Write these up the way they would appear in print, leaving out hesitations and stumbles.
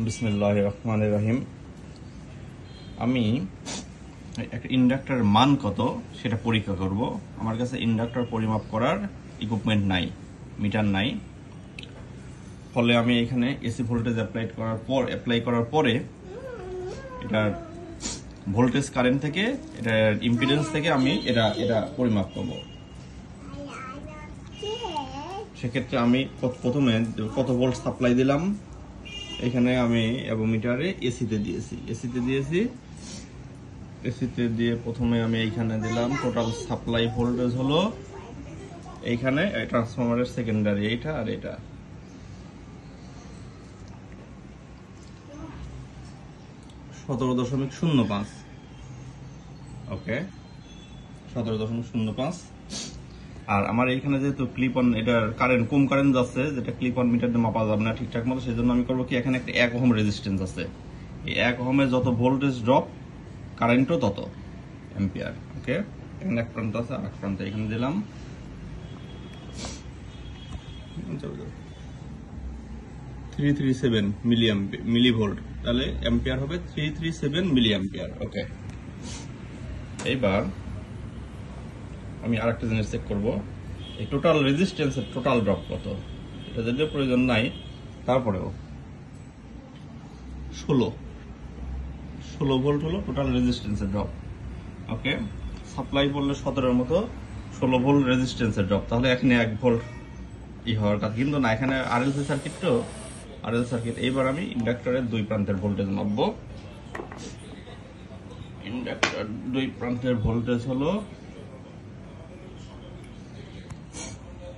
বিসমিল্লাহির রহমানির রহিম। আমি একটা ইন্ডাক্টরের মান কত সেটা পরীক্ষা করব। আমার কাছে ইন্ডাক্টর পরিমাপ করার ইকুইপমেন্ট নাই, মিটার নাই। ফলে আমি এখানে এসি ভোল্টেজ অ্যাপ্লাই করার পরে এটার ভোল্টেজ কারেন্ট থেকে, এটার ইম্পিডেন্স থেকে আমি এটা পরিমাপ করব। সেক্ষেত্রে আমি প্রথমে কত ভোল্ট সাপ্লাই দিলাম, এখানে আমি অ্যাভোমিটারে এসিতে দিয়ে প্রথমে আমি এইখানে দিলাম টোটাল সাপ্লাই ভোল্টেজ হলো, এইখানে ট্রান্সফরমারের সেকেন্ডারি এইটা আর এটা। (17.05) ওকে, 17.05। আর আমার এইখানে যেহেতু ক্লিপ অন, এটার কারেন্ট কম কারেন্ট যাচ্ছে, যেটা ক্লিপ অন মিটার দিয়ে মাপা যাবে না ঠিকঠাক মতো, সেই জন্য আমি করবো কি, এখানে একটা 1 ওহম রেজিস্ট্যান্স আছে। এই 1 ওহমে যত ভোল্টেজ ড্রপ, কারেন্টও তত অ্যাম্পিয়ার। ওকে, এখানে এক প্রান্ত আছে, আর এক প্রান্তে এখানে দিলাম 337 মিলি ভোল্ট, তাহলে অ্যাম্পিয়ার হবে 337 মিলি অ্যাম্পিয়ার। ওকে, এইবার আমি আরেকটা জিনিস চেক করবো, এই টোটাল রেজিস্ট্যান্সের টোটাল ড্রপ কত। এটা যদিও প্রয়োজন নাই, তারপরেও 16 ভোল্ট হলো টোটাল রেজিস্ট্যান্সের ড্রপ। ওকে, সাপ্লাই বললে 17-এর মতো, 16 ভোল্ট রেজিস্ট্যান্সের ড্রপ, তাহলে এখানে 1 ভোল্ট হওয়ার কথা, কিন্তু না, এখানে আরএলসি সার্কিট। এইবার আমি ইন্ডাক্টরের 2 প্রান্তের ভোল্টেজ মাপবো। ইন্ডাক্টর 2 প্রান্তের ভোল্টেজ হলো,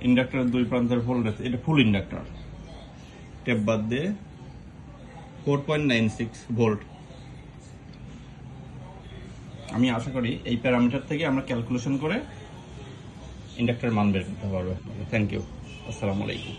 ইন্ডাক্টরের 2 প্রান্তের ভোল্টেজ, এটা ফুল ইন্ডাক্টর, টেপ বাদ দিয়ে 4.96 ভোল্ট। আমি আশা করি এই প্যারামিটার থেকে আমরা ক্যালকুলেশন করে ইন্ডাক্টরের মান বের করতে পারবো। থ্যাংক ইউ, আসসালামু আলাইকুম।